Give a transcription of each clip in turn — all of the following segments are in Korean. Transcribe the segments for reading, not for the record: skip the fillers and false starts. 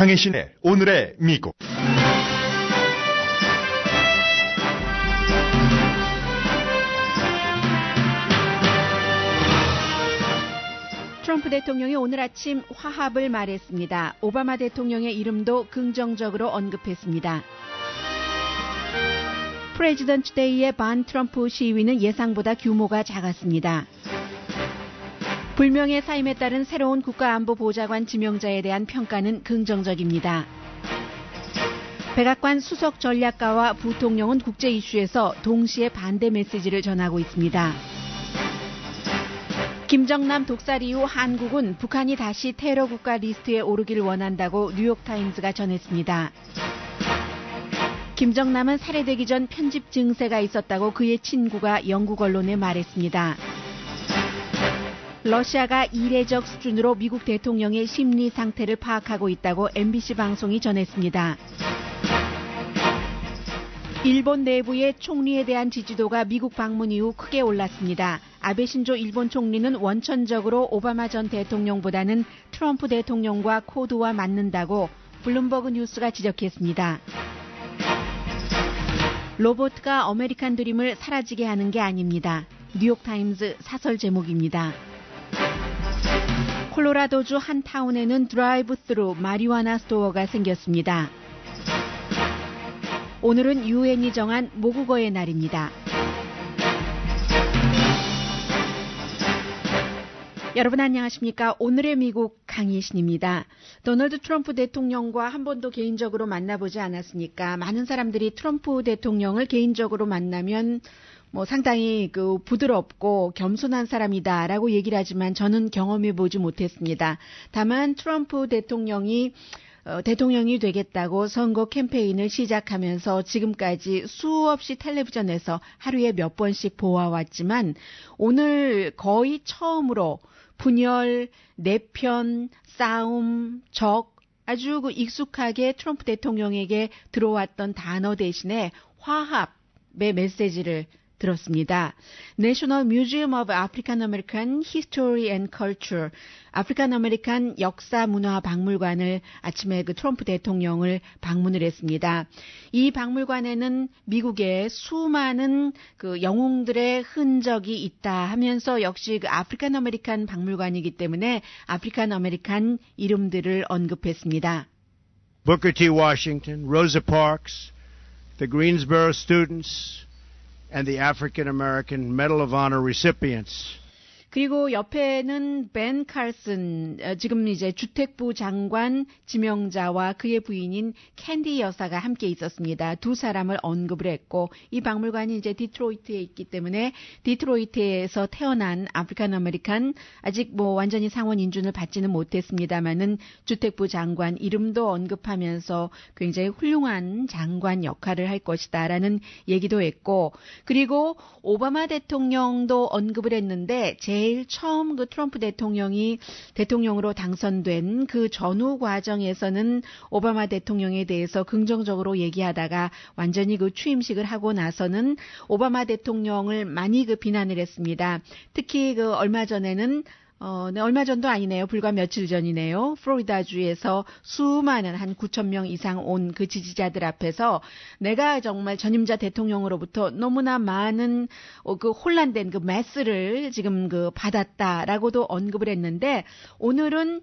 강혜신의 오늘의 미국. 트럼프 대통령이 오늘 아침 화합을 말했습니다. 오바마 대통령의 이름도 긍정적으로 언급했습니다. 프레지던트 데이의 반 트럼프 시위는 예상보다 규모가 작았습니다. 불명예 사임에 따른 새로운 국가안보보좌관 지명자에 대한 평가는 긍정적입니다. 백악관 수석 전략가와 부통령은 국제 이슈에서 동시에 반대 메시지를 전하고 있습니다. 김정남 독살 이후 한국은 북한이 다시 테러 국가 리스트에 오르길 원한다고 뉴욕타임즈가 전했습니다. 김정남은 살해되기 전 편집 증세가 있었다고 그의 친구가 영국 언론에 말했습니다. 러시아가 이례적 수준으로 미국 대통령의 심리 상태를 파악하고 있다고 MBC 방송이 전했습니다. 일본 내부의 총리에 대한 지지도가 미국 방문 이후 크게 올랐습니다. 아베 신조 일본 총리는 원천적으로 오바마 전 대통령보다는 트럼프 대통령과 코드와 맞는다고 블룸버그 뉴스가 지적했습니다. 로봇가 아메리칸 드림을 사라지게 하는 게 아닙니다. 뉴욕타임즈 사설 제목입니다. 콜로라도주 한 타운에는 드라이브 스루 마리화나 스토어가 생겼습니다. 오늘은 유엔이 정한 모국어의 날입니다. 여러분 안녕하십니까? 오늘의 미국 강희신입니다. 도널드 트럼프 대통령과 한 번도 개인적으로 만나보지 않았으니까 많은 사람들이 트럼프 대통령을 개인적으로 만나면 상당히 부드럽고 겸손한 사람이다라고 얘기를 하지만 저는 경험해보지 못했습니다. 다만 트럼프 대통령이 되겠다고 선거 캠페인을 시작하면서 지금까지 수없이 텔레비전에서 하루에 몇 번씩 보아왔지만 오늘 거의 처음으로 분열, 내편, 싸움, 적 아주 익숙하게 트럼프 대통령에게 들어왔던 단어 대신에 화합의 메시지를 들었습니다. National Museum of African American History and Culture, 아프리칸 아메리칸 역사 문화 박물관을 아침에 트럼프 대통령을 방문을 했습니다. 이 박물관에는 미국의 수많은 영웅들의 흔적이 있다 하면서 역시 아프리칸 아메리칸 박물관이기 때문에 아프리칸 아메리칸 이름들을 언급했습니다. Booker T. Washington, Rosa Parks, the Greensboro students, and the African American Medal of Honor recipients. 그리고 옆에는 벤 칼슨, 지금 이제 주택부 장관 지명자와 그의 부인인 캔디 여사가 함께 있었습니다. 두 사람을 언급을 했고 이 박물관이 이제 디트로이트에 있기 때문에 디트로이트에서 태어난 아프리칸 아메리칸 아직 완전히 상원 인준을 받지는 못했습니다만은 주택부 장관 이름도 언급하면서 굉장히 훌륭한 장관 역할을 할 것이다라는 얘기도 했고 그리고 오바마 대통령도 언급을 했는데 제일 처음 트럼프 대통령이 대통령으로 당선된 그 전후 과정에서는 오바마 대통령에 대해서 긍정적으로 얘기하다가 완전히 취임식을 하고 나서는 오바마 대통령을 많이 비난을 했습니다. 특히 얼마 전에는 얼마 전도 아니네요. 불과 며칠 전이네요. 플로리다주에서 수많은 한 9천 명 이상 온 그 지지자들 앞에서 내가 정말 전임자 대통령으로부터 너무나 많은 혼란된 메시를 지금 받았다라고도 언급을 했는데 오늘은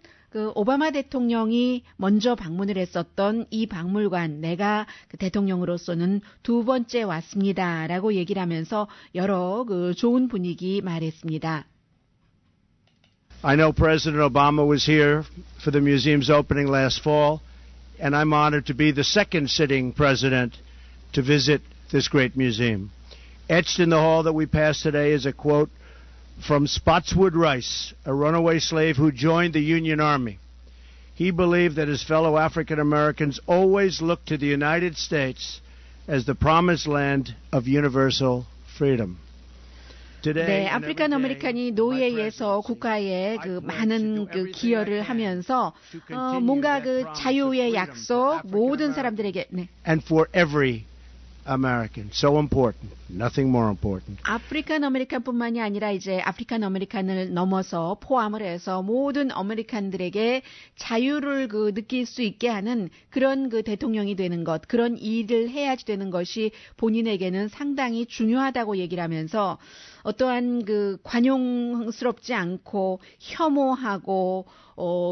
오바마 대통령이 먼저 방문을 했었던 이 박물관 내가 대통령으로서는 두 번째 왔습니다라고 얘기를 하면서 여러 좋은 분위기 말했습니다. I know President Obama was here for the museum's opening last fall, and I'm honored to be the second sitting president to visit this great museum. Etched in the hall that we passed today is a quote from Spotswood Rice, a runaway slave who joined the Union Army. He believed that his fellow African Americans always looked to the United States as the promised land of universal freedom. 네, 아프리칸 아메리칸이 노예에서 국가에 많은 기여를 하면서 뭔가 자유의 약속 모든 사람들에게 네. And for every American, so important. Nothing more important. 아프리칸 아메리칸뿐만이 아니라 이제 아프리칸 아메리칸을 넘어서 포함을 해서 모든 아메리칸들에게 자유를 느낄 수 있게 하는 그런 대통령이 되는 것, 그런 일을 해야지 되는 것이 본인에게는 상당히 중요하다고 얘기를 하면서 어떠한 관용스럽지 않고 혐오하고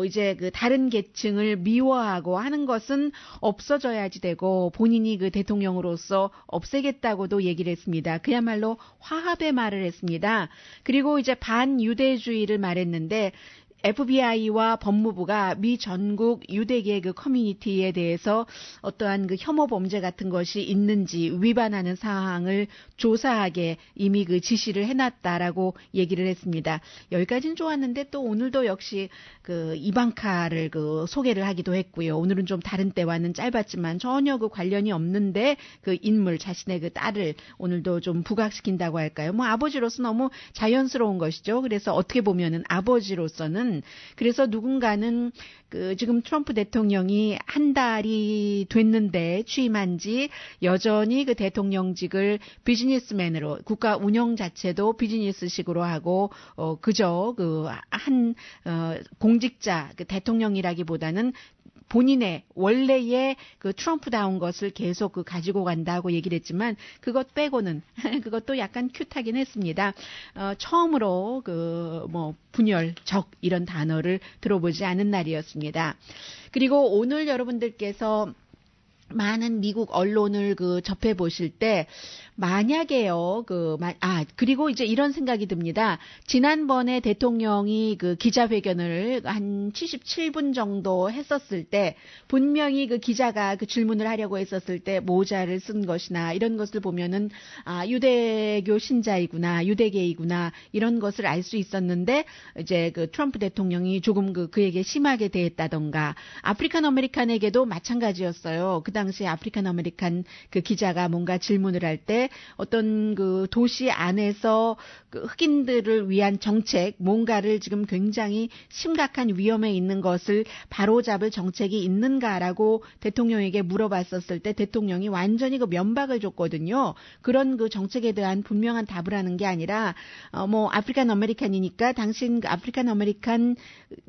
이제 다른 계층을 미워하고 하는 것은 없어져야지 되고 본인이 대통령으로서 없애겠다고도 얘기를 했습니다. 그야말로 화합의 말을 했습니다. 그리고 이제 반유대주의를 말했는데 FBI와 법무부가 미 전국 유대계 커뮤니티에 대해서 어떠한 혐오 범죄 같은 것이 있는지 위반하는 사항을 조사하게 이미 지시를 해놨다라고 얘기를 했습니다. 여기까지는 좋았는데 또 오늘도 역시 이방카를 소개를 하기도 했고요. 오늘은 좀 다른 때와는 짧았지만 전혀 관련이 없는데 인물 자신의 딸을 오늘도 좀 부각시킨다고 할까요? 뭐 아버지로서 너무 자연스러운 것이죠. 그래서 어떻게 보면은 아버지로서는 그래서 누군가는 지금 트럼프 대통령이 한 달이 됐는데 취임한 지 여전히 대통령직을 비즈니스맨으로 국가 운영 자체도 비즈니스식으로 하고 그저 공직자 대통령이라기보다는 본인의 원래의 트럼프다운 것을 계속 가지고 간다고 얘기를 했지만 그것 빼고는 그것도 약간 큐트하긴 했습니다. 처음으로 분열, 적 이런 단어를 들어보지 않은 날이었습니다. 그리고 오늘 여러분들께서 많은 미국 언론을 접해 보실 때 만약에요 그리고 이제 이런 생각이 듭니다. 지난번에 대통령이 기자회견을 한 77분 정도 했었을 때 분명히 기자가 질문을 하려고 했었을 때 모자를 쓴 것이나 이런 것을 보면은 유대교 신자이구나 유대계이구나 이런 것을 알 수 있었는데 이제 트럼프 대통령이 조금 그에게 심하게 대했다던가 아프리칸 아메리칸에게도 마찬가지였어요. 그 당시 아프리칸 아메리칸 기자가 뭔가 질문을 할 때 어떤 도시 안에서 흑인들을 위한 정책 뭔가를 지금 굉장히 심각한 위험에 있는 것을 바로잡을 정책이 있는가라고 대통령에게 물어봤었을 때 대통령이 완전히 면박을 줬거든요. 그런 정책에 대한 분명한 답을 하는 게 아니라 아프리칸 아메리칸이니까 당신 아프리칸 아메리칸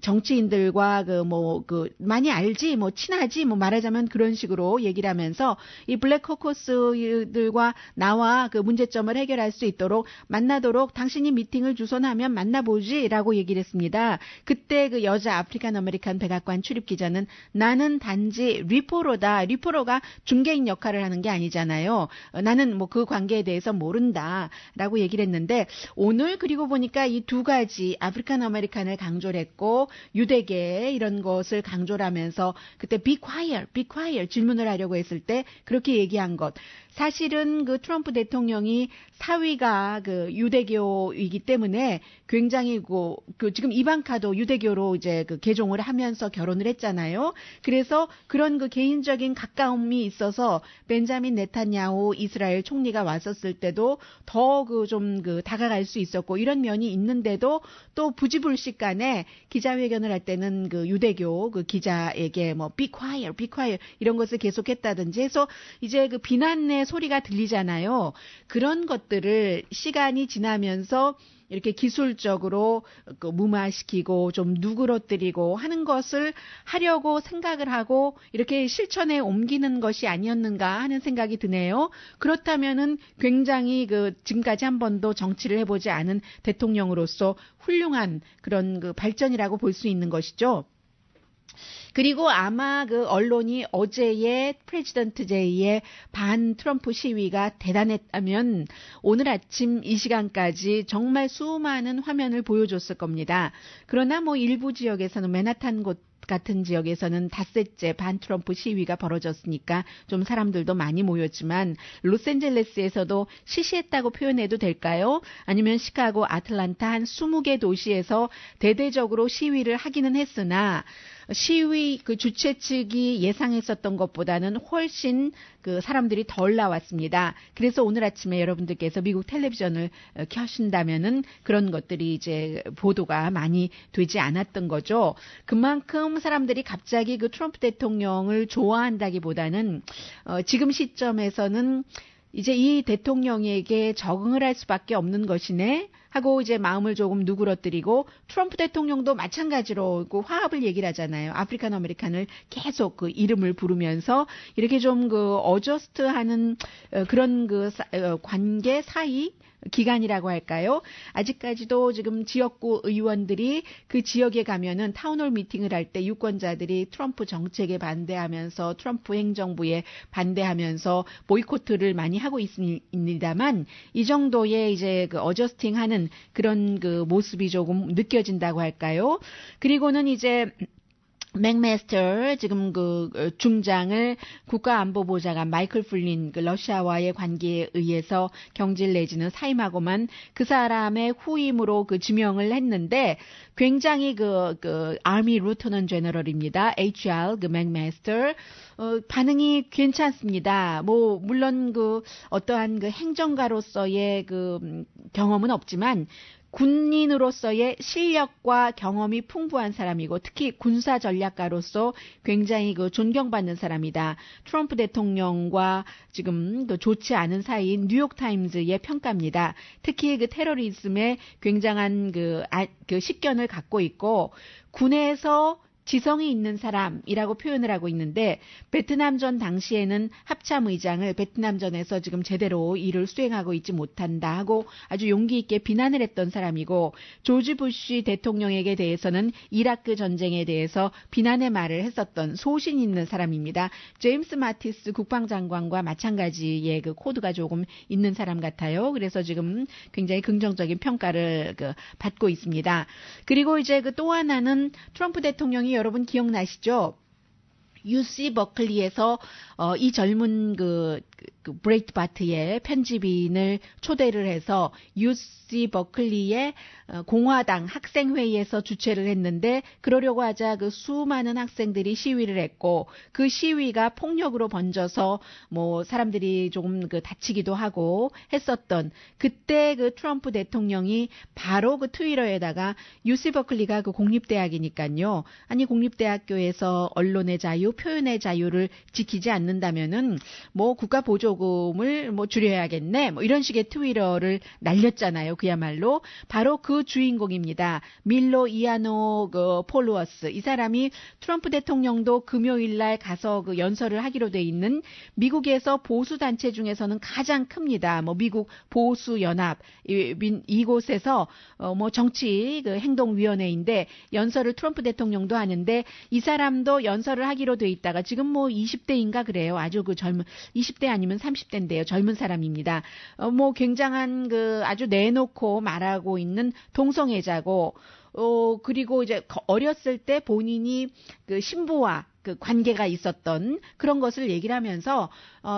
정치인들과 많이 알지 친하지 말하자면 그런 식으로 얘기를 하면서 이 블랙 코커스들과 나와 문제점을 해결할 수 있도록 만나도록 당신이 미팅을 주선하면 만나보지라고 얘기를 했습니다. 그때 여자 아프리칸 아메리칸 백악관 출입 기자는 나는 단지 리포러다. 리포러가 중개인 역할을 하는 게 아니잖아요. 나는 그 관계에 대해서 모른다라고 얘기를 했는데 오늘 그리고 보니까 이 두 가지 아프리칸 아메리칸을 강조를 했고 유대계 이런 것을 강조를 하면서 그때 be quiet 질문을 하려고 했을 때 그렇게 얘기한 것. 사실은 트럼프 대통령이 사위가 유대교이기 때문에 굉장히 지금 이방카도 유대교로 이제 개종을 하면서 결혼을 했잖아요. 그래서 그런 개인적인 가까움이 있어서 벤자민 네탄야후 이스라엘 총리가 왔었을 때도 더 좀 다가갈 수 있었고 이런 면이 있는데도 또 부지불식간에 기자회견을 할 때는 유대교 기자에게 be quiet 이런 것을 계속했다든지 해서 이제 비난의 소리가 들리잖아요. 그런 것들을 시간이 지나면서 이렇게 기술적으로 무마시키고 좀 누그러뜨리고 하는 것을 하려고 생각을 하고 이렇게 실천에 옮기는 것이 아니었는가 하는 생각이 드네요. 그렇다면은 굉장히 지금까지 한 번도 정치를 해보지 않은 대통령으로서 훌륭한 그런 발전이라고 볼 수 있는 것이죠. 그리고 아마 언론이 어제의 프레지던트 데이의 반 트럼프 시위가 대단했다면 오늘 아침 이 시간까지 정말 수많은 화면을 보여줬을 겁니다. 그러나 일부 지역에서는 맨하탄 같은 지역에서는 닷새째 반 트럼프 시위가 벌어졌으니까 좀 사람들도 많이 모였지만 로스앤젤레스에서도 시시했다고 표현해도 될까요? 아니면 시카고, 아틀란타 한 20개 도시에서 대대적으로 시위를 하기는 했으나 시위 주최 측이 예상했었던 것보다는 훨씬 사람들이 덜 나왔습니다. 그래서 오늘 아침에 여러분들께서 미국 텔레비전을 켜신다면은 그런 것들이 이제 보도가 많이 되지 않았던 거죠. 그만큼 사람들이 갑자기 트럼프 대통령을 좋아한다기보다는 지금 시점에서는 이제 이 대통령에게 적응을 할 수밖에 없는 것이네 하고 이제 마음을 조금 누그러뜨리고 트럼프 대통령도 마찬가지로 그 화합을 얘기를 하잖아요. 아프리칸 아메리칸을 계속 그 이름을 부르면서 이렇게 좀 그 어저스트하는 그런 그 관계 사이 기간이라고 할까요? 아직까지도 지금 지역구 의원들이 그 지역에 가면은 타운홀 미팅을 할 때 유권자들이 트럼프 정책에 반대하면서 트럼프 행정부에 반대하면서 보이콧을 많이 하고 있습니다만 이 정도의 이제 그 어저스팅하는 그런 그 모습이 조금 느껴진다고 할까요? 그리고는 이제 맥메스터 지금 그 중장을 국가안보보좌관 마이클 플린 그 러시아와의 관계에 의해서 경질 내지는 사임하고만 그 사람의 후임으로 그 지명을 했는데 굉장히 그 아미 루터넌 제너럴입니다. HR 그 맥메스터 반응이 괜찮습니다. 뭐 물론 그 어떠한 그 행정가로서의 그 경험은 없지만 군인으로서의 실력과 경험이 풍부한 사람이고 특히 군사 전략가로서 굉장히 그 존경받는 사람이다. 트럼프 대통령과 지금 그 좋지 않은 사이인 뉴욕타임즈의 평가입니다. 특히 그 테러리즘에 굉장한 그 식견을 갖고 있고 군에서 지성이 있는 사람이라고 표현을 하고 있는데 베트남전 당시에는 합참의장을 베트남전에서 지금 제대로 일을 수행하고 있지 못한다 하고 아주 용기 있게 비난을 했던 사람이고 조지 부시 대통령에게 대해서는 이라크 전쟁에 대해서 비난의 말을 했었던 소신 있는 사람입니다. 제임스 마티스 국방장관과 마찬가지의 그 코드가 조금 있는 사람 같아요. 그래서 지금 굉장히 긍정적인 평가를 받고 있습니다. 그리고 이제 그 또 하나는 트럼프 대통령이 여러분 기억나시죠? UC 버클리에서 이 젊은 그 브레이트바트의 편집인을 초대를 해서 UC 버클리의 공화당 학생회의에서 주최를 했는데 그러려고 하자 그 수많은 학생들이 시위를 했고 그 시위가 폭력으로 번져서 뭐 사람들이 조금 그 다치기도 하고 했었던 그때 그 트럼프 대통령이 바로 그 트위터에다가 UC 버클리가 그 공립대학이니까요. 아니 공립대학교에서 언론의 자유, 표현의 자유를 지키지 않는다면은 뭐 국가 보조금을 뭐 줄여야겠네. 뭐 이런 식의 트위터를 날렸잖아요. 그야말로 바로 그 주인공입니다. 밀로 이아노 폴루어스. 이 사람이 트럼프 대통령도 금요일 날 가서 그 연설을 하기로 돼 있는 미국에서 보수 단체 중에서는 가장 큽니다. 뭐 미국 보수 연합 이곳에서 뭐 정치 그 행동위원회인데 연설을 트럼프 대통령도 하는데 이 사람도 연설을 하기로 돼 있다가 지금 뭐 20대인가 그래요. 아주 그 젊은 20대 아니면 30대인데요. 젊은 사람입니다. 뭐 굉장한 그 아주 내놓고 말하고 있는 동성애자고 그리고 이제 어렸을 때 본인이 그 신부와 그 관계가 있었던 그런 것을 얘기를 하면서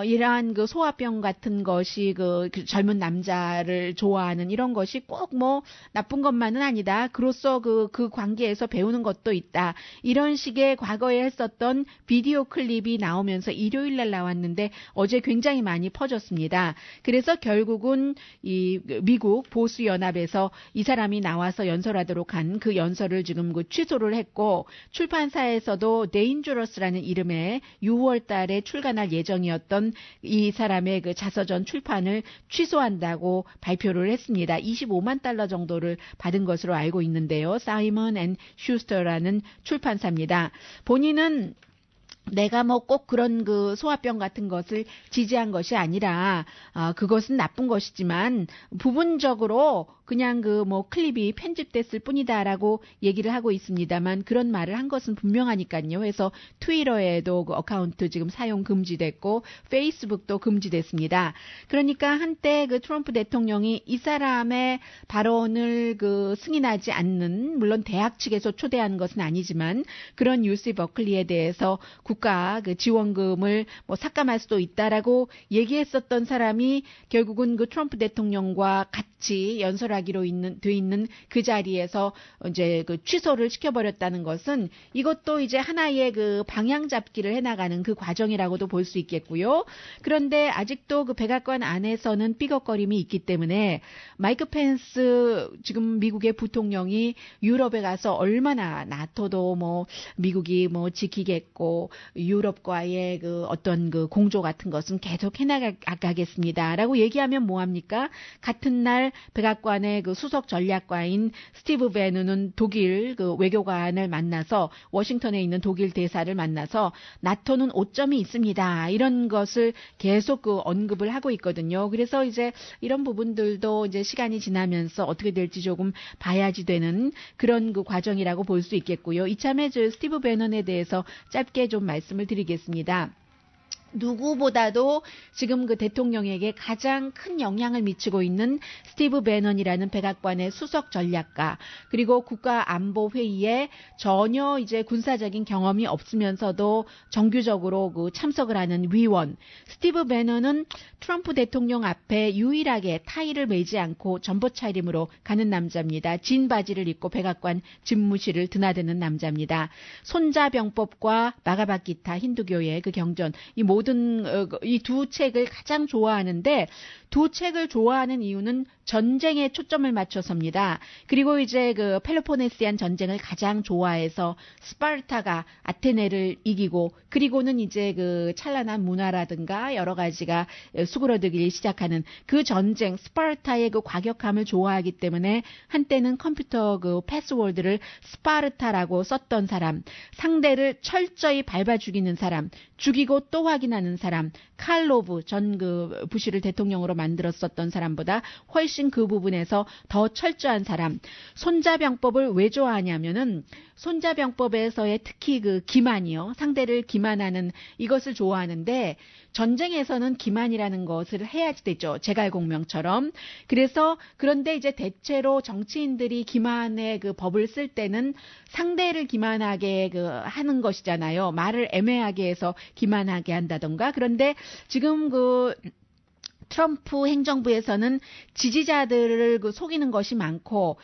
이러한 그 소아병 같은 것이 그 젊은 남자를 좋아하는 이런 것이 꼭 뭐 나쁜 것만은 아니다. 그로써 그 관계에서 배우는 것도 있다. 이런 식의 과거에 했었던 비디오 클립이 나오면서 일요일 날 나왔는데 어제 굉장히 많이 퍼졌습니다. 그래서 결국은 이 미국 보수 연합에서 이 사람이 나와서 연설하도록 한 그 연설을 지금 그 취소를 했고 출판사에서도 데인저러스라는 이름의 6월 달에 출간할 예정이었던 이 사람의 그 자서전 출판을 취소한다고 발표를 했습니다. 25만 달러 정도를 받은 것으로 알고 있는데요. 사이먼 앤 슈스터라는 출판사입니다. 본인은 내가 뭐 꼭 그런 그 소아병 같은 것을 지지한 것이 아니라 그것은 나쁜 것이지만 부분적으로 그냥 그 뭐 클립이 편집됐을 뿐이다라고 얘기를 하고 있습니다만 그런 말을 한 것은 분명하니까요. 그래서 트위터에도 그 어카운트 지금 사용 금지됐고 페이스북도 금지됐습니다. 그러니까 한때 그 트럼프 대통령이 이 사람의 발언을 그 승인하지 않는 물론 대학 측에서 초대한 것은 아니지만 그런 UC 버클리에 대해서 국가 그 지원금을 뭐 삭감할 수도 있다라고 얘기했었던 사람이 결국은 그 트럼프 대통령과 같이 연설을 연설하기로 돼 있는 그 자리에서 이제 그 취소를 시켜버렸다는 것은 이것도 이제 하나의 그 방향 잡기를 해나가는 그 과정이라고도 볼 수 있겠고요. 그런데 아직도 그 백악관 안에서는 삐걱거림이 있기 때문에 마이크 펜스 지금 미국의 부통령이 유럽에 가서 얼마나 나토도 뭐 미국이 뭐 지키겠고 유럽과의 그 어떤 그 공조 같은 것은 계속 해나가겠습니다라고 얘기하면 뭐합니까? 같은 날 백악관의 그 수석 전략가인 스티브 베너는 독일 그 외교관을 만나서 워싱턴에 있는 독일 대사를 만나서 나토는 오점이 있습니다. 이런 것을 계속 그 언급을 하고 있거든요. 그래서 이제 이런 부분들도 이제 시간이 지나면서 어떻게 될지 조금 봐야지 되는 그런 그 과정이라고 볼 수 있겠고요. 이참에 저 스티브 베넌에 대해서 짧게 좀 말씀을 드리겠습니다. 누구보다도 지금 그 대통령에게 가장 큰 영향을 미치고 있는 스티브 베넌이라는 백악관의 수석 전략가, 그리고 국가안보회의에 전혀 이제 군사적인 경험이 없으면서도 정규적으로 그 참석을 하는 위원. 스티브 베넌은 트럼프 대통령 앞에 유일하게 타이를 매지 않고 전보 차림으로 가는 남자입니다. 진 바지를 입고 백악관 집무실을 드나드는 남자입니다. 손자병법과 마가바기타 힌두교의 그 경전, 이 모든 이 두 책을 가장 좋아하는데, 두 책을 좋아하는 이유는 전쟁에 초점을 맞춰서입니다. 그리고 이제 그 펠로포네시안 전쟁을 가장 좋아해서 스파르타가 아테네를 이기고, 그리고는 이제 그 찬란한 문화라든가 여러 가지가 수그러들기 시작하는 그 전쟁, 스파르타의 그 과격함을 좋아하기 때문에 한때는 컴퓨터 그 패스워드를 스파르타라고 썼던 사람, 상대를 철저히 밟아 죽이는 사람, 죽이고 또 확인하는 사람, 칼로브 전 그 부시를 대통령으로 만들었었던 사람보다 훨씬 그 부분에서 더 철저한 사람. 손자병법을 왜 좋아하냐면은 손자병법에서의 특히 그 기만이요. 상대를 기만하는 이것을 좋아하는데, 전쟁에서는 기만이라는 것을 해야지 되죠. 제갈공명처럼. 그래서 그런데 이제 대체로 정치인들이 기만의 그 법을 쓸 때는 상대를 기만하게 그 하는 것이잖아요. 말을 애매하게 해서 기만하게 한다던가. 그런데 지금 그 트럼프 행정부에서는 지지자들을 그 속이는 것이 많고,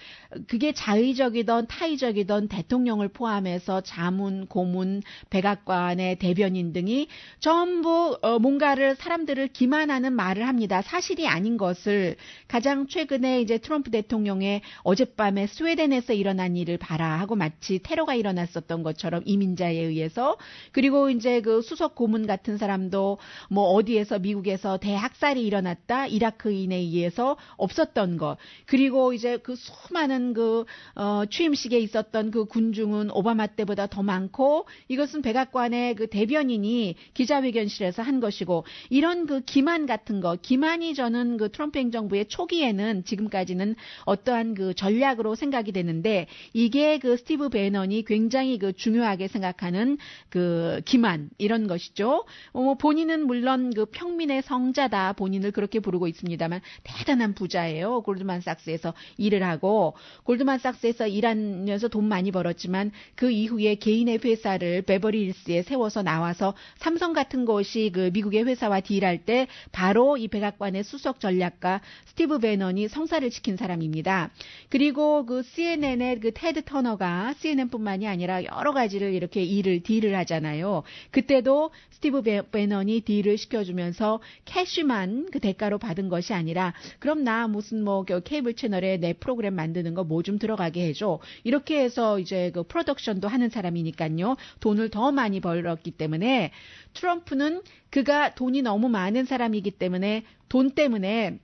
그게 자의적이던 타의적이던 대통령을 포함해서 자문, 고문, 백악관의 대변인 등이 전부 뭔가를 사람들을 기만하는 말을 합니다. 사실이 아닌 것을. 가장 최근에 이제 트럼프 대통령의 어젯밤에 스웨덴에서 일어난 일을 봐라 하고 마치 테러가 일어났었던 것처럼 이민자에 의해서, 그리고 이제 그 수석 고문 같은 사람도 뭐 어디에서 미국에서 대학살이 일어났다, 이라크인에 의해서 없었던 것, 그리고 이제 그 수많은 그 취임식에 있었던 그 군중은 오바마 때보다 더 많고, 이것은 백악관의 그 대변인이 기자회견실에서 한 것이고, 이런 그 기만 같은 거, 기만이 저는 그 트럼프 행정부의 초기에는 지금까지는 어떠한 그 전략으로 생각이 되는데, 이게 그 스티브 베넌이 굉장히 그 중요하게 생각하는 그 기만, 이런 것이죠. 본인은 물론 그 평민의 성자다, 본인을 그렇게 부르고 있습니다만 대단한 부자예요. 골드만삭스에서 일을 하고, 골드만삭스에서 일하면서 돈 많이 벌었지만 그 이후에 개인의 회사를 베버리힐스에 세워서 나와서 삼성 같은 곳이 그 미국의 회사와 딜할 때 바로 이 백악관의 수석 전략가 스티브 베넌이 성사를 시킨 사람입니다. 그리고 그 CNN의 그 테드 터너가 CNN뿐만이 아니라 여러 가지를 이렇게 딜을 하잖아요. 그때도 스티브 베넌이 딜을 시켜주면서 캐시만 그 대가로 받은 것이 아니라, 그럼 나 무슨 뭐 케이블 채널에 내 프로그램 만드는 거 뭐 좀 들어가게 해줘. 이렇게 해서 이제 그 프로덕션도 하는 사람이니까요. 돈을 더 많이 벌었기 때문에, 트럼프는 그가 돈이 너무 많은 사람이기 때문에 돈 때문에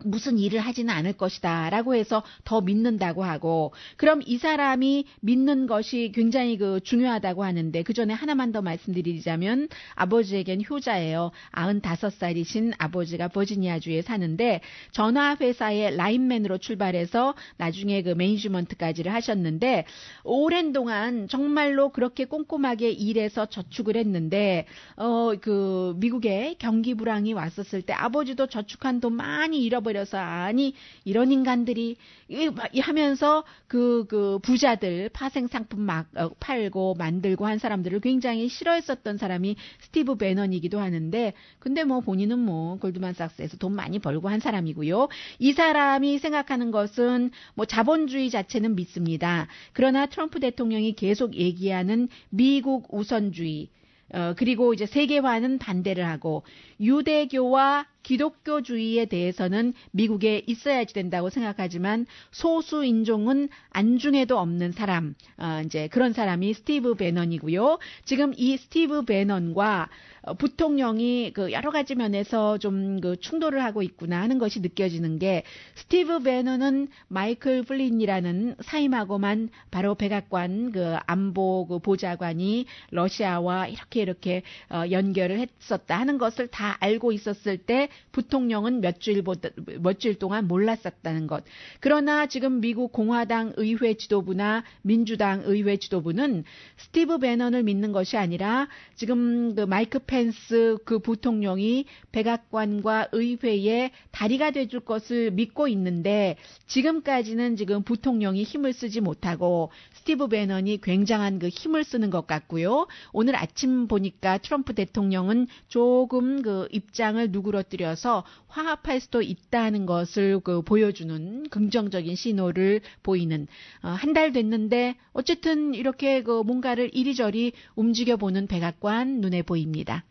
무슨 일을 하지는 않을 것이다 라고 해서 더 믿는다고 하고, 그럼 이 사람이 믿는 것이 굉장히 그 중요하다고 하는데, 그 전에 하나만 더 말씀드리자면 아버지에겐 효자예요. 95살이신 아버지가 버지니아주에 사는데 전화회사의 라인맨으로 출발해서 나중에 그 매니지먼트까지를 하셨는데, 오랜 동안 정말로 그렇게 꼼꼼하게 일해서 저축을 했는데 그 미국에 경기 불황이 왔었을 때 아버지도 저축한 돈 많이 잃어버렸 미쳐버려서 아니 이런 인간들이 하면서 그 부자들 파생 상품 막 팔고 만들고 한 사람들을 굉장히 싫어했었던 사람이 스티브 배넌이기도 하는데 근데 뭐 본인은 뭐 골드만삭스에서 돈 많이 벌고 한 사람이고요. 이 사람이 생각하는 것은 뭐 자본주의 자체는 믿습니다. 그러나 트럼프 대통령이 계속 얘기하는 미국 우선주의 그리고 이제 세계화는 반대를 하고 유대교와 기독교주의에 대해서는 미국에 있어야지 된다고 생각하지만 소수 인종은 안중에도 없는 사람, 이제 그런 사람이 스티브 배넌이고요. 지금 이 스티브 배넌과 부통령이 그 여러 가지 면에서 좀 그 충돌을 하고 있구나 하는 것이 느껴지는 게 스티브 배넌은 마이클 플린이라는 사임하고만 바로 백악관 그 안보 그 보좌관이 러시아와 이렇게 연결을 했었다 하는 것을 다 알고 있었을 때 부통령은 몇 주일 동안 몰랐었다는 것. 그러나 지금 미국 공화당 의회 지도부나 민주당 의회 지도부는 스티브 배넌을 믿는 것이 아니라 지금 그 마이크 펜스 그 부통령이 백악관과 의회의 다리가 돼줄 것을 믿고 있는데 지금까지는 지금 부통령이 힘을 쓰지 못하고 스티브 배넌이 굉장한 그 힘을 쓰는 것 같고요. 오늘 아침 보니까 트럼프 대통령은 조금 그 입장을 누그러뜨려서 화합할 수도 있다는 것을 그 보여주는 긍정적인 신호를 보이는 한 달 됐는데 어쨌든 이렇게 그 뭔가를 이리저리 움직여보는 백악관 눈에 보입니다.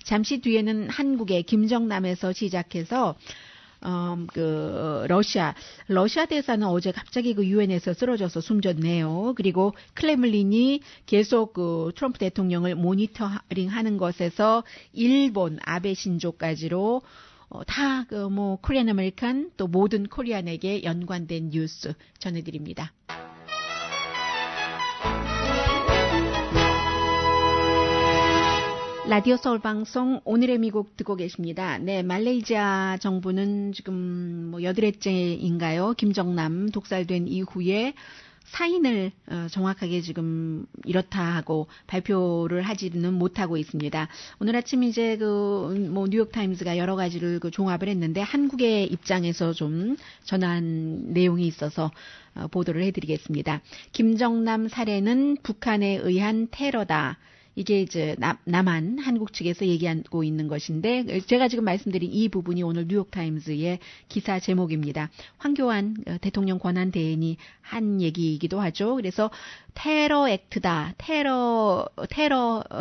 잠시 뒤에는 한국의 김정남에서 시작해서 러시아 대사는 어제 갑자기 그 유엔에서 쓰러져서 숨졌네요. 그리고 클레물린이 계속 그 트럼프 대통령을 모니터링 하는 것에서 일본 아베 신조까지로 다 그 뭐 코리안 아메리칸 또 모든 코리안에게 연관된 뉴스 전해드립니다. 라디오 서울 방송 오늘의 미국 듣고 계십니다. 네, 말레이시아 정부는 지금 뭐 8회째인가요? 김정남 독살된 이후에 사인을 정확하게 지금 이렇다 하고 발표를 하지는 못하고 있습니다. 오늘 아침 이제 뭐 뉴욕 타임즈가 여러 가지를 종합을 했는데 한국의 입장에서 좀 전한 내용이 있어서 보도를 해드리겠습니다. 김정남 살해는 북한에 의한 테러다. 이게 이제 남한 한국 측에서 얘기하고 있는 것인데 제가 지금 말씀드린 이 부분이 오늘 뉴욕타임즈의 기사 제목입니다. 황교안 대통령 권한 대행이 한 얘기이기도 하죠. 그래서 테러 액트다, 테러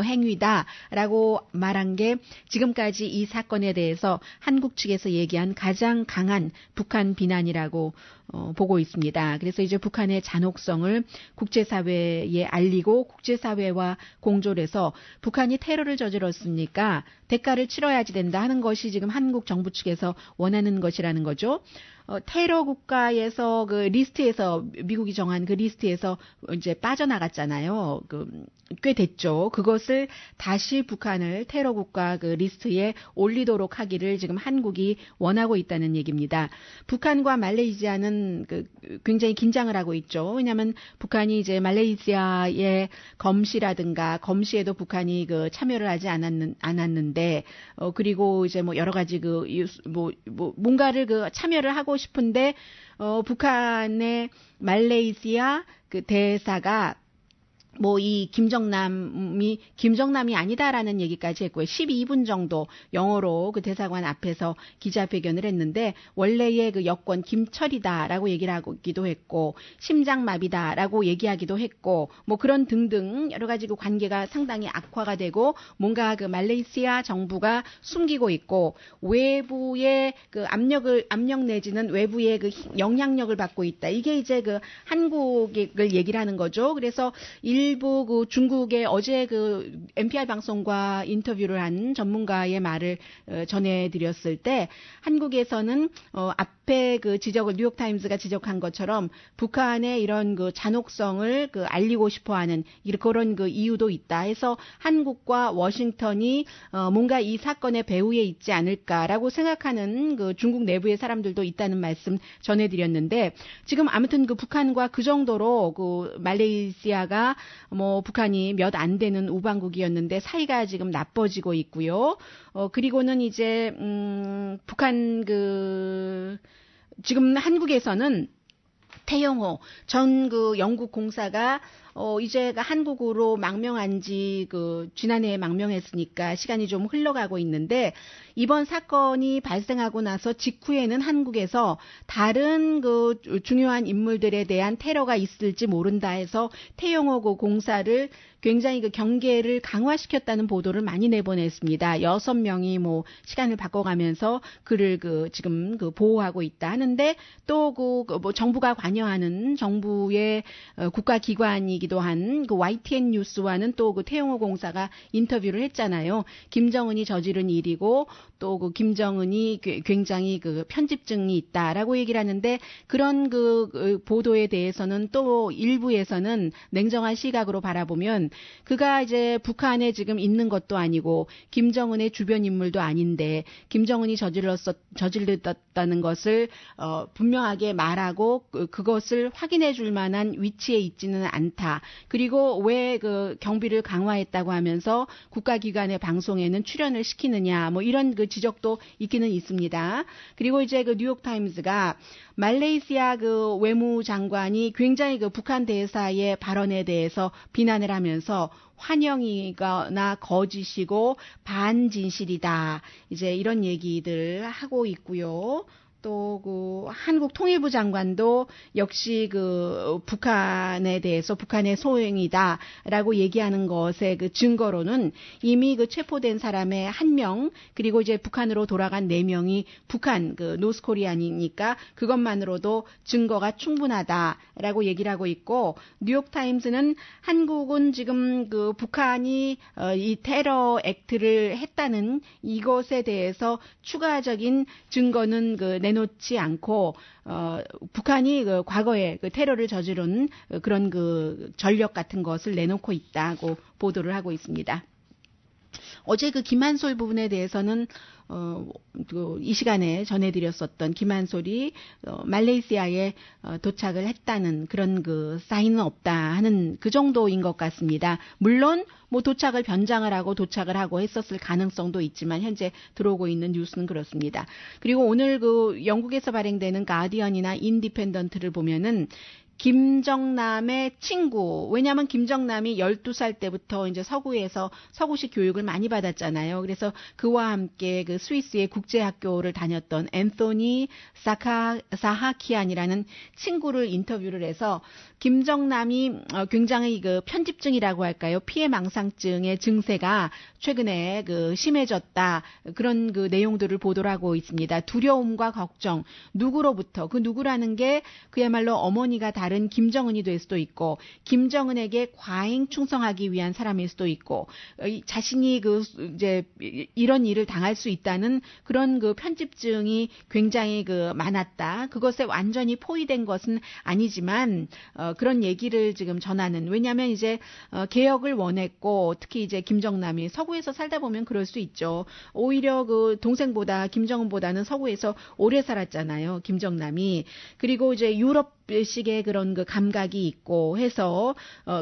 행위다라고 말한 게 지금까지 이 사건에 대해서 한국 측에서 얘기한 가장 강한 북한 비난이라고 보고 있습니다. 그래서 이제 북한의 잔혹성을 국제사회에 알리고 국제사회와 공조해서 북한이 테러를 저질렀으니까 대가를 치러야지 된다 하는 것이 지금 한국 정부 측에서 원하는 것이라는 거죠. 테러 국가에서 그 리스트에서 미국이 정한 그 리스트에서 이제 빠져나갔잖아요. 꽤 됐죠. 그것을 다시 북한을 테러 국가 그 리스트에 올리도록 하기를 지금 한국이 원하고 있다는 얘기입니다. 북한과 말레이시아는 굉장히 긴장을 하고 있죠. 왜냐하면 북한이 이제 말레이시아의 검시라든가 검시에도 북한이 참여를 하지 않았는데 그리고 이제 뭐 여러 가지 뭔가를 참여를 하고 싶은데 북한의 말레이시아 대사가 뭐 이 김정남이 아니다라는 얘기까지 했고요. 12분 정도 영어로 그 대사관 앞에서 기자회견을 했는데 원래의 그 여권 김철이다라고 얘기를 하기도 했고 심장마비다라고 얘기하기도 했고 뭐 그런 등등 여러 가지 그 관계가 상당히 악화가 되고 뭔가 그 말레이시아 정부가 숨기고 있고 외부의 그 압력 내지는 외부의 그 영향력을 받고 있다. 이게 이제 그 한국을 얘기를 하는 거죠. 그래서 일부 그 중국의 어제 그 NPR 방송과 인터뷰를 한 전문가의 말을 전해드렸을 때 한국에서는 앞에 그 지적을 뉴욕타임즈가 지적한 것처럼 북한의 이런 그 잔혹성을 알리고 싶어하는 그런 그 이유도 있다 해서 한국과 워싱턴이 뭔가 이 사건의 배후에 있지 않을까라고 생각하는 그 중국 내부의 사람들도 있다는 말씀 전해드렸는데 지금 아무튼 그 북한과 그 정도로 그 말레이시아가 뭐 북한이 몇 안 되는 우방국이었는데 사이가 지금 나빠지고 있고요. 그리고는 이제 북한 지금 한국에서는 태영호 전 영국 공사가 이제 한국으로 망명한 지 지난해에 망명했으니까 시간이 좀 흘러가고 있는데 이번 사건이 발생하고 나서 직후에는 한국에서 다른 중요한 인물들에 대한 테러가 있을지 모른다 해서 태영호 공사를 굉장히 경계를 강화시켰다는 보도를 많이 내보냈습니다. 6명이 뭐 시간을 바꿔가면서 그를 지금 보호하고 있다 하는데 또 뭐 정부가 관여하는 정부의 국가기관이기도 한 YTN 뉴스와는 또 태영호 공사가 인터뷰를 했잖아요. 김정은이 저지른 일이고 또 김정은이 굉장히 편집증이 있다라고 얘기를 하는데 그런 보도에 대해서는 또 일부에서는 냉정한 시각으로 바라보면 그가 이제 북한에 지금 있는 것도 아니고 김정은의 주변 인물도 아닌데 김정은이 저질렀다는 것을 분명하게 말하고 그것을 확인해 줄 만한 위치에 있지는 않다. 그리고 왜 경비를 강화했다고 하면서 국가기관의 방송에는 출연을 시키느냐 뭐 이런 지적도 있기는 있습니다. 그리고 이제 뉴욕타임스가 말레이시아 외무장관이 굉장히 북한 대사의 발언에 대해서 비난을 하면서 환영이거나 거짓이고 반진실이다. 이제 이런 얘기들 하고 있고요. 또 한국 통일부 장관도 역시 북한에 대해서 북한의 소행이다라고 얘기하는 것의 증거로는 이미 체포된 사람의 1명 그리고 이제 북한으로 돌아간 4명이 북한 노스코리안이니까 그것만으로도 증거가 충분하다라고 얘기를 하고 있고 뉴욕타임스는 한국은 지금 북한이 이 테러 액트를 했다는 이것에 대해서 추가적인 증거는 내놓지 않고 북한이 과거에 테러를 저지른 그런 전력 같은 것을 내놓고 있다고 보도를 하고 있습니다. 어제 김한솔 부분에 대해서는 이 시간에 전해드렸었던 김한솔이 말레이시아에 도착을 했다는 그런 사인은 없다 하는 그 정도인 것 같습니다. 물론 뭐 도착을 변장을 하고 도착을 하고 했었을 가능성도 있지만 현재 들어오고 있는 뉴스는 그렇습니다. 그리고 오늘 영국에서 발행되는 가디언이나 인디펜던트를 보면은 김정남의 친구, 왜냐하면 김정남이 12살 때부터 이제 서구에서 서구식 교육을 많이 받았잖아요. 그래서 그와 함께 스위스의 국제학교를 다녔던 앤토니 사하키안이라는 친구를 인터뷰를 해서 김정남이 굉장히 편집증이라고 할까요? 피해망상증의 증세가 최근에 심해졌다. 그런 내용들을 보도를 하고 있습니다. 두려움과 걱정, 누구로부터, 누구라는 게 그야말로 어머니가 다른 김정은이 될 수도 있고 김정은에게 과잉 충성하기 위한 사람일 수도 있고 자신이 이제 이런 일을 당할 수 있다는 그런 편집증이 굉장히 많았다. 그것에 완전히 포위된 것은 아니지만 그런 얘기를 지금 전하는 왜냐하면 이제 개혁을 원했고 특히 이제 김정남이 서구에서 살다 보면 그럴 수 있죠. 오히려 동생보다 김정은보다는 서구에서 오래 살았잖아요. 김정남이. 그리고 이제 유럽식의 그런 감각이 있고 해서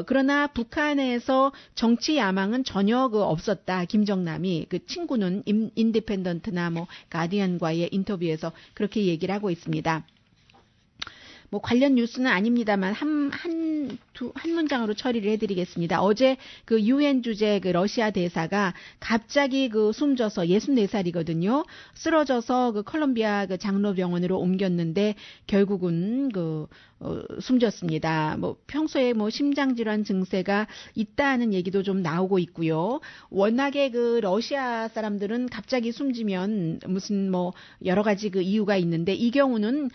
그러나 북한에서 정치 야망은 전혀 없었다. 김정남이 친구는 인디펜던트나 뭐 가디언과의 인터뷰에서 그렇게 얘기를 하고 있습니다. 뭐 관련 뉴스는 아닙니다만 한 문장으로 처리를 해드리겠습니다. 어제 UN 주재 러시아 대사가 갑자기 숨져서 64살이거든요. 쓰러져서 컬럼비아 장로병원으로 옮겼는데 결국은 숨졌습니다. 뭐 평소에 뭐 심장질환 증세가 있다는 얘기도 좀 나오고 있고요. 워낙에 러시아 사람들은 갑자기 숨지면 무슨 뭐 여러 가지 이유가 있는데 이 경우는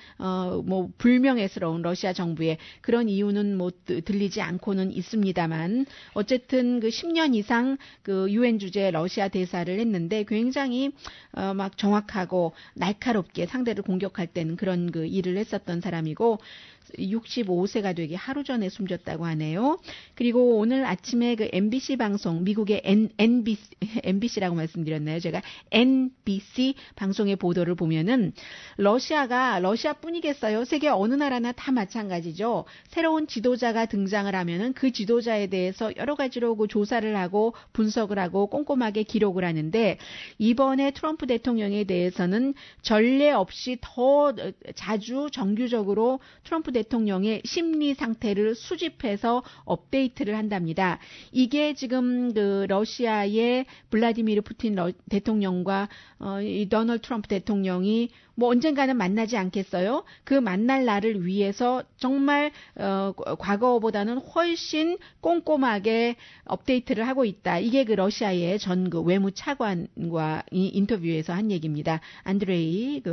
뭐 불명예스러운 러시아 정부의 그런 이유는 뭐 들리지 않고는 있습니다만 어쨌든 10년 이상 UN 주재 러시아 대사를 했는데 굉장히 막 정확하고 날카롭게 상대를 공격할 때는 그런 일을 했었던 사람이고 65세가 되기 하루 전에 숨졌다고 하네요. 그리고 오늘 아침에 그 MBC 방송, 미국의 MBC라고 말씀드렸나요? 제가 NBC 방송의 보도를 보면은 러시아뿐이겠어요. 세계 어느 나라나 다 마찬가지죠. 새로운 지도자가 등장을 하면은 그 지도자에 대해서 여러 가지로 그 조사를 하고 분석을 하고 꼼꼼하게 기록을 하는데 이번에 트럼프 대통령에 대해서는 전례 없이 더 자주 정규적으로 트럼프 대통령의 심리 상태를 수집해서 업데이트를 한답니다. 이게 지금 그 러시아의 블라디미르 푸틴 대통령과 이 도널드 트럼프 대통령이 뭐 언젠가는 만나지 않겠어요? 그 만날 날을 위해서 정말 과거보다는 훨씬 꼼꼼하게 업데이트를 하고 있다. 이게 그 러시아의 전 그 외무차관과 인터뷰에서 한 얘기입니다. 안드레이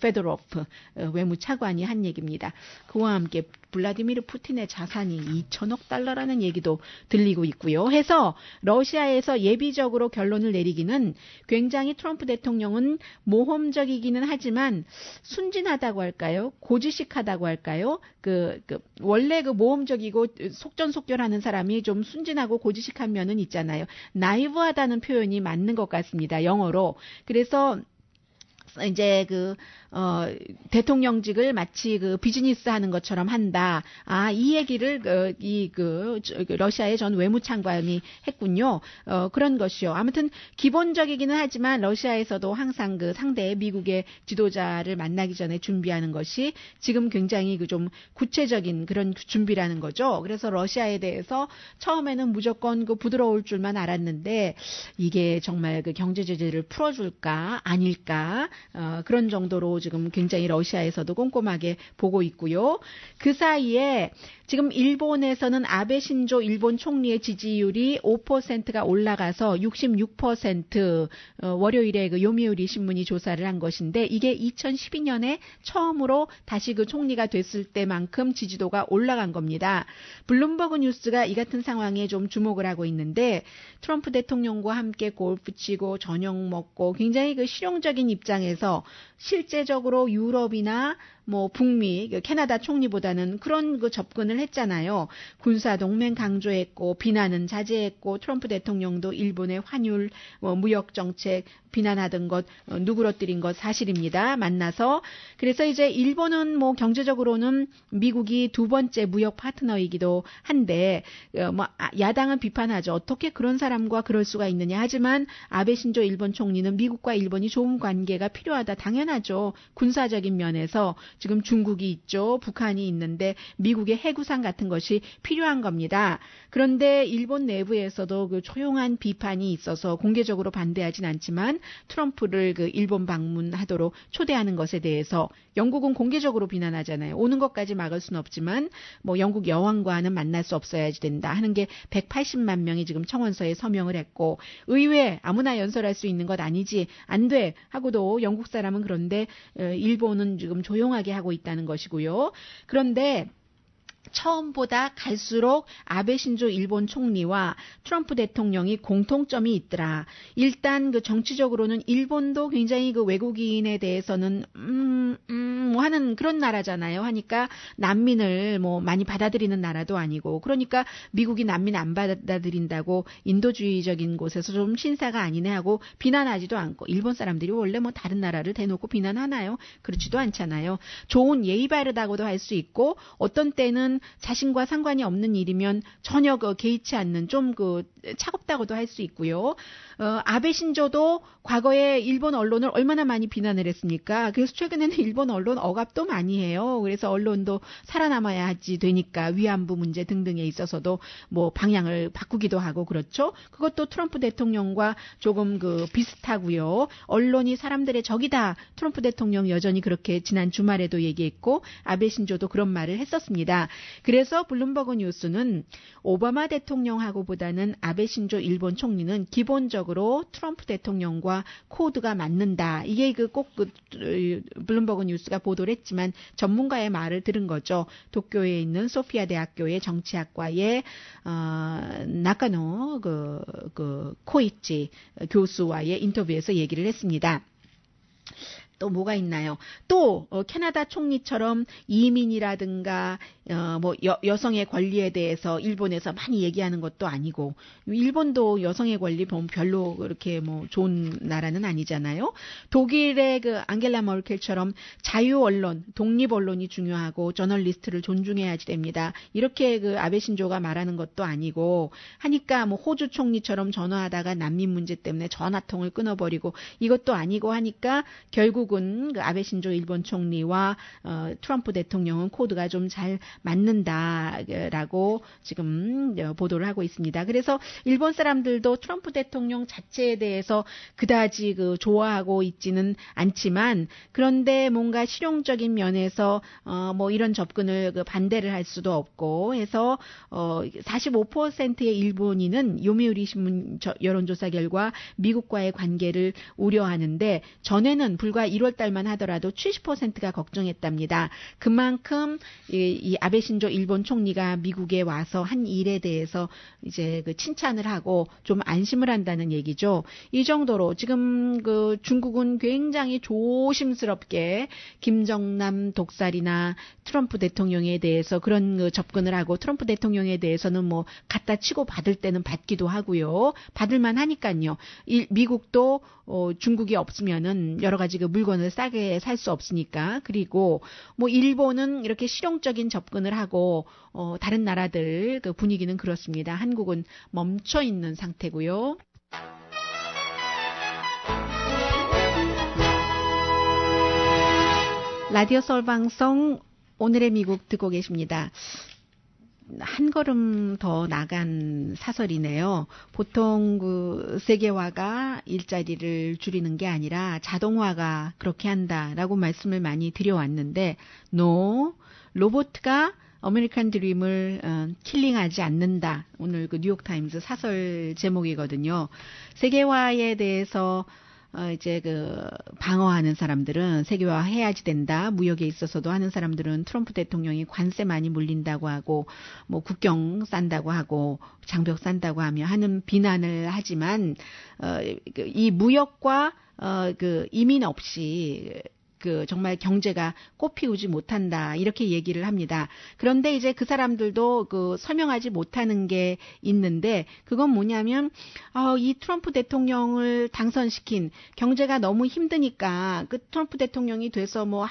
페도로프 외무차관이 한 얘기입니다. 그와 함께 블라디미르 푸틴의 자산이 2천억 달러라는 얘기도 들리고 있고요. 해서 러시아에서 예비적으로 결론을 내리기는 굉장히 트럼프 대통령은 모험적이기는 하지만 순진하다고 할까요? 고지식하다고 할까요? 원래 그 모험적이고 속전속결하는 사람이 좀 순진하고 고지식한 면은 있잖아요. 나이브하다는 표현이 맞는 것 같습니다. 영어로. 그래서 이제 대통령직을 마치 비즈니스 하는 것처럼 한다. 이 얘기를 러시아의 전 외무장관이 했군요. 그런 것이요. 아무튼 기본적이기는 하지만 러시아에서도 항상 상대 미국의 지도자를 만나기 전에 준비하는 것이 지금 굉장히 좀 구체적인 그런 준비라는 거죠. 그래서 러시아에 대해서 처음에는 무조건 부드러울 줄만 알았는데 이게 정말 경제 제재를 풀어줄까 아닐까 그런 정도로 지금 굉장히 러시아에서도 꼼꼼하게 보고 있고요. 그 사이에 지금 일본에서는 아베 신조 일본 총리의 지지율이 5%가 올라가서 66% 월요일에 요미우리 신문이 조사를 한 것인데 이게 2012년에 처음으로 다시 총리가 됐을 때만큼 지지도가 올라간 겁니다. 블룸버그 뉴스가 이 같은 상황에 좀 주목을 하고 있는데 트럼프 대통령과 함께 골프 치고 저녁 먹고 굉장히 실용적인 입장에서 실제적으로 유럽이나 북미, 캐나다 총리보다는 그런 접근을 했잖아요. 군사동맹 강조했고, 비난은 자제했고, 트럼프 대통령도 일본의 환율, 무역정책 비난하던 것, 누그러뜨린 것 사실입니다. 만나서. 그래서 이제 일본은 경제적으로는 미국이 두 번째 무역 파트너이기도 한데, 야당은 비판하죠. 어떻게 그런 사람과 그럴 수가 있느냐. 하지만 아베 신조 일본 총리는 미국과 일본이 좋은 관계가 필요하다. 당연하죠. 군사적인 면에서 지금 중국이 있죠. 북한이 있는데 미국의 해구상 같은 것이 필요한 겁니다. 그런데 일본 내부에서도 조용한 비판이 있어서 공개적으로 반대하진 않지만 트럼프를 일본 방문하도록 초대하는 것에 대해서 영국은 공개적으로 비난하잖아요. 오는 것까지 막을 수는 없지만 영국 여왕과는 만날 수 없어야지 된다 하는 게 180만 명이 지금 청원서에 서명을 했고 의회 아무나 연설할 수 있는 것 아니지 안 돼 하고도 영국 사람은 그런데 일본은 지금 조용하게 하고 있다는 것이고요. 그런데 처음보다 갈수록 아베 신조 일본 총리와 트럼프 대통령이 공통점이 있더라. 일단 정치적으로는 일본도 굉장히 외국인에 대해서는 하는 그런 나라잖아요. 하니까 난민을 많이 받아들이는 나라도 아니고 그러니까 미국이 난민 안 받아들인다고 인도주의적인 곳에서 좀 신사가 아니네 하고 비난하지도 않고 일본 사람들이 원래 다른 나라를 대놓고 비난하나요? 그렇지도 않잖아요. 좋은 예의 바르다고도 할 수 있고 어떤 때는 자신과 상관이 없는 일이면 전혀 개의치 않는 좀 차갑다고도 할 수 있고요. 아베 신조도 과거에 일본 언론을 얼마나 많이 비난을 했습니까? 그래서 최근에는 일본 언론 억압도 많이 해요. 그래서 언론도 살아남아야 하지 되니까 위안부 문제 등등에 있어서도 방향을 바꾸기도 하고 그렇죠. 그것도 트럼프 대통령과 조금 비슷하고요. 언론이 사람들의 적이다. 트럼프 대통령 여전히 그렇게 지난 주말에도 얘기했고 아베 신조도 그런 말을 했었습니다. 그래서 블룸버그 뉴스는 오바마 대통령하고보다는 아베 신조 일본 총리는 기본적으로 트럼프 대통령과 코드가 맞는다. 이게 꼭 블룸버그 뉴스가 보도를 했지만 전문가의 말을 들은 거죠. 도쿄에 있는 소피아 대학교의 정치학과의 나카노 코이치 교수와의 인터뷰에서 얘기를 했습니다. 또 뭐가 있나요? 또 캐나다 총리처럼 이민이라든가 뭐 여성의 권리에 대해서 일본에서 많이 얘기하는 것도 아니고, 일본도 여성의 권리 보면 별로 그렇게 뭐 좋은 나라는 아니잖아요. 독일의 그 앙겔라 머켈처럼 자유 언론, 독립 언론이 중요하고 저널리스트를 존중해야지 됩니다. 이렇게 그 아베 신조가 말하는 것도 아니고 하니까, 뭐 호주 총리처럼 전화하다가 난민 문제 때문에 전화통을 끊어버리고 이것도 아니고 하니까 결국은 그 아베 신조 일본 총리와 트럼프 대통령은 코드가 좀 잘 맞는다라고 지금 보도를 하고 있습니다. 그래서 일본 사람들도 트럼프 대통령 자체에 대해서 그다지 그 좋아하고 있지는 않지만, 그런데 뭔가 실용적인 면에서 뭐 이런 접근을 그 반대를 할 수도 없고 해서 45%의 일본인은 요미우리 신문 여론조사 결과 미국과의 관계를 우려하는데, 전에는 불과 1월 달만 하더라도 70%가 걱정했답니다. 그만큼 이 아베 신조 일본 총리가 미국에 와서 한 일에 대해서 이제 그 칭찬을 하고 좀 안심을 한다는 얘기죠. 이 정도로 지금 그 중국은 굉장히 조심스럽게 김정남 독살이나 트럼프 대통령에 대해서 그런 그 접근을 하고, 트럼프 대통령에 대해서는 뭐 갖다 치고 받을 때는 받기도 하고요. 받을만 하니까요. 미국도 중국이 없으면은 여러 가지 그 물건을 싸게 살 수 없으니까. 그리고 뭐 일본은 이렇게 실용적인 접근을 하고 다른 나라들 그 분위기는 그렇습니다. 한국은 멈춰 있는 상태고요. 라디오 서울 방송 오늘의 미국 듣고 계십니다. 한 걸음 더 나간 사설이네요. 보통 그 세계화가 일자리를 줄이는 게 아니라 자동화가 그렇게 한다라고 말씀을 많이 드려왔는데, 로봇가 아메리칸 드림을 킬링하지 않는다. 오늘 그 뉴욕타임즈 사설 제목이거든요. 세계화에 대해서 이제 그 방어하는 사람들은 세계화 해야지 된다. 무역에 있어서도 하는 사람들은 트럼프 대통령이 관세 많이 물린다고 하고 뭐 국경 싼다고 하고 장벽 싼다고 하며 하는 비난을 하지만 이 무역과 그 이민 없이 그 정말 경제가 꽃피우지 못한다, 이렇게 얘기를 합니다. 그런데 이제 그 사람들도 그 설명하지 못하는 게 있는데, 그건 뭐냐면 이 트럼프 대통령을 당선시킨, 경제가 너무 힘드니까 그 트럼프 대통령이 돼서 뭐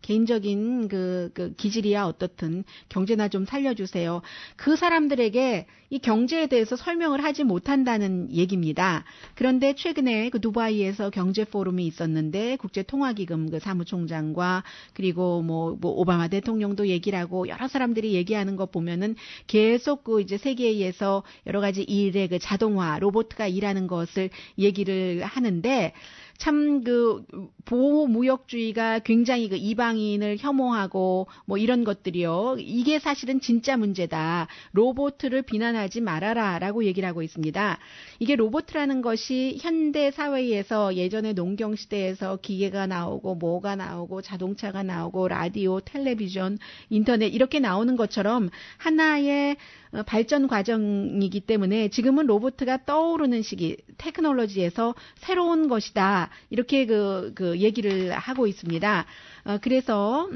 개인적인 그 기질이야 어떻든 경제나 좀 살려주세요. 그 사람들에게 이 경제에 대해서 설명을 하지 못한다는 얘기입니다. 그런데 최근에 그 두바이에서 경제 포럼이 있었는데 국제통화기금 그 사무총장과 그리고 뭐 오바마 대통령도 얘기를 하고 여러 사람들이 얘기하는 거 보면은 계속 그 이제 세계에서 여러 가지 일의 그 자동화, 로봇가 일하는 것을 얘기를 하는데, 참 그 보호무역주의가 굉장히 그 이방인을 혐오하고 뭐 이런 것들이요, 이게 사실은 진짜 문제다. 로봇을 비난하지 말아라라고 얘기를 하고 있습니다. 이게 로봇이라는 것이 현대 사회에서 예전에 농경 시대에서 기계가 나오고 뭐가 나오고 자동차가 나오고 라디오, 텔레비전, 인터넷 이렇게 나오는 것처럼 하나의 발전 과정이기 때문에 지금은 로봇가 떠오르는 시기, 테크놀로지에서 새로운 것이다, 이렇게 그 얘기를 하고 있습니다. 그래서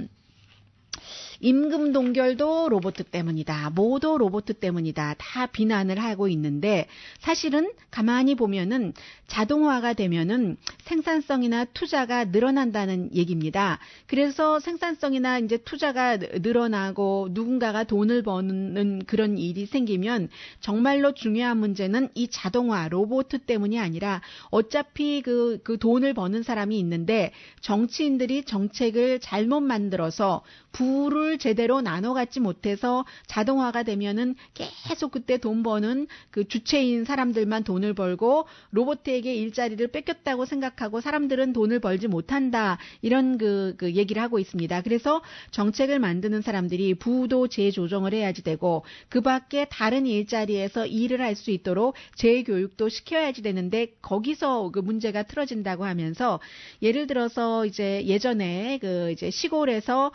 임금 동결도 로봇 때문이다, 모두 로봇 때문이다, 다 비난을 하고 있는데, 사실은 가만히 보면은 자동화가 되면은 생산성이나 투자가 늘어난다는 얘기입니다. 그래서 생산성이나 이제 투자가 늘어나고 누군가가 돈을 버는 그런 일이 생기면 정말로 중요한 문제는 이 자동화, 로봇 때문이 아니라, 어차피 그 돈을 버는 사람이 있는데 정치인들이 정책을 잘못 만들어서 부를 제대로 나눠 갖지 못해서 자동화가 되면은 계속 그때 돈 버는 그 주체인 사람들만 돈을 벌고 로봇에게 일자리를 뺏겼다고 생각하고 사람들은 돈을 벌지 못한다, 이런 그 얘기를 하고 있습니다. 그래서 정책을 만드는 사람들이 부도 재조정을 해야지 되고, 그 밖에 다른 일자리에서 일을 할 수 있도록 재교육도 시켜야지 되는데, 거기서 그 문제가 틀어진다고 하면서, 예를 들어서 이제 예전에 그 이제 시골에서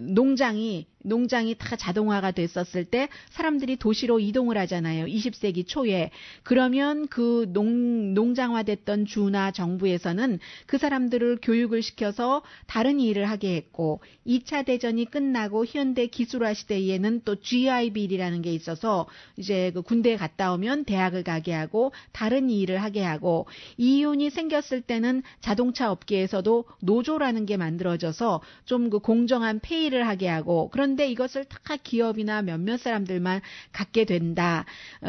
농장이 농장이 다 자동화가 됐었을 때 사람들이 도시로 이동을 하잖아요. 20세기 초에. 그러면 그 농장화됐던 주나 정부에서는 그 사람들을 교육을 시켜서 다른 일을 하게 했고 2차 대전이 끝나고 현대 기술화 시대에는 또 GIB이라는 게 있어서 이제 그 군대에 갔다 오면 대학을 가게 하고 다른 일을 하게 하고 이윤이 생겼을 때는 자동차 업계에서도 노조라는 게 만들어져서 좀 그 공정한 페이를 하게 하고 그런데 이것을 다 기업이나 몇몇 사람들만 갖게 된다.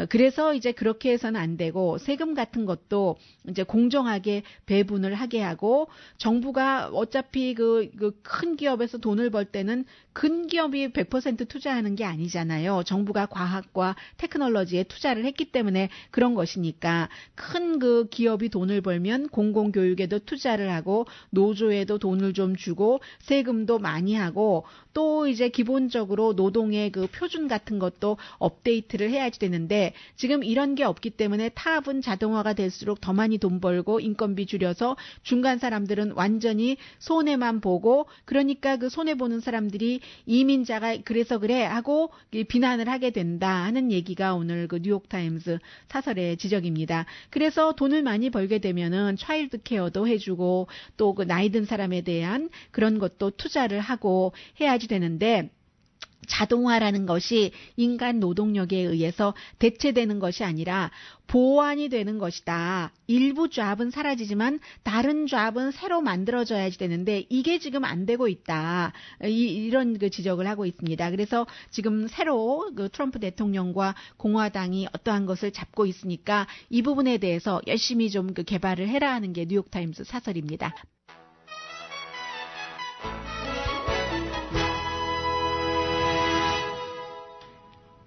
그래서 이제 그렇게 해서는 안 되고 세금 같은 것도 이제 공정하게 배분을 하게 하고 정부가 어차피 그 큰 기업에서 돈을 벌 때는 큰 기업이 100% 투자하는 게 아니잖아요. 정부가 과학과 테크놀로지에 투자를 했기 때문에 그런 것이니까 큰 그 기업이 돈을 벌면 공공교육에도 투자를 하고 노조에도 돈을 좀 주고 세금도 많이 하고 또 이제 기본적으로 노동의 그 표준 같은 것도 업데이트를 해야지 되는데 지금 이런 게 없기 때문에 타업은 자동화가 될수록 더 많이 돈 벌고 인건비 줄여서 중간 사람들은 완전히 손해만 보고 그러니까 그 손해보는 사람들이 이민자가 그래서 그래 하고 비난을 하게 된다 하는 얘기가 오늘 그 뉴욕타임스 사설의 지적입니다. 그래서 돈을 많이 벌게 되면은 차일드 케어도 해주고 또 그 나이 든 사람에 대한 그런 것도 투자를 하고 해야지 되는데 자동화라는 것이 인간 노동력에 의해서 대체되는 것이 아니라 보완이 되는 것이다. 일부 잡은 사라지지만 다른 잡은 새로 만들어져야지 되는데 이게 지금 안 되고 있다. 이런 그 지적을 하고 있습니다. 그래서 지금 새로 그 트럼프 대통령과 공화당이 어떠한 것을 잡고 있으니까 이 부분에 대해서 열심히 좀 그 개발을 해라 하는 게 뉴욕타임스 사설입니다.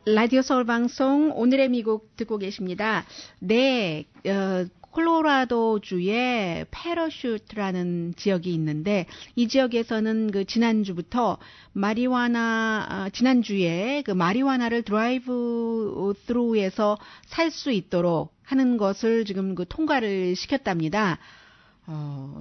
라디오 서울 방송 오늘의 미국 듣고 계십니다. 네, 콜로라도주의 패러슈트라는 지역이 있는데 이 지역에서는 그 지난주부터 지난주에 그 마리화나를 드라이브 스루에서 살 수 있도록 하는 것을 지금 그 통과를 시켰답니다.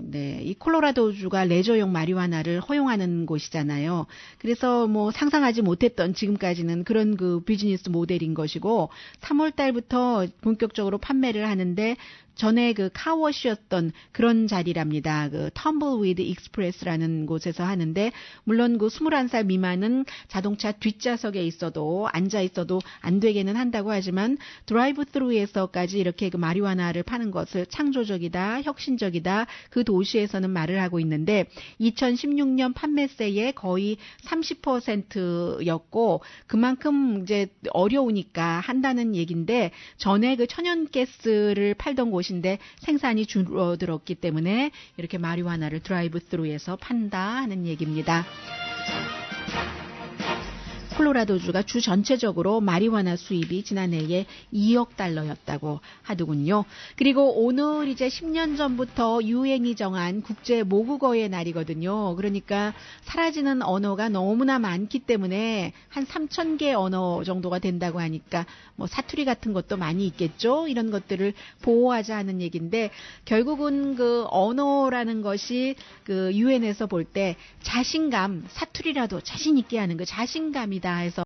네. 이 콜로라도주가 레저용 마리화나를 허용하는 곳이잖아요. 그래서 뭐 상상하지 못했던 지금까지는 그런 그 비즈니스 모델인 것이고 3월 달부터 본격적으로 판매를 하는데 전에 그 카워시였던 그런 자리랍니다. 그 텀블위드 익스프레스라는 곳에서 하는데 물론 그 21살 미만은 자동차 뒷좌석에 있어도 앉아 있어도 안 되게는 한다고 하지만 드라이브 스루에서까지 이렇게 그 마리화나를 파는 것을 창조적이다, 혁신적이다. 그 도시에서는 말을 하고 있는데 2016년 판매세의 거의 30%였고 그만큼 이제 어려우니까 한다는 얘기인데 전에 그 천연가스를 팔던 곳인데 생산이 줄어들었기 때문에 이렇게 마리화나를 드라이브 스루에서 판다 하는 얘기입니다. 콜로라도주가 주 전체적으로 마리화나 수입이 지난해에 2억 달러였다고 하더군요. 그리고 오늘 이제 10년 전부터 유엔이 정한 국제 모국어의 날이거든요. 그러니까 사라지는 언어가 너무나 많기 때문에 한 3,000개 언어 정도가 된다고 하니까 뭐 사투리 같은 것도 많이 있겠죠. 이런 것들을 보호하자 하는 얘기인데 결국은 그 언어라는 것이 그 유엔에서 볼 때 자신감, 사투리라도 자신 있게 하는 그 자신감이다 해서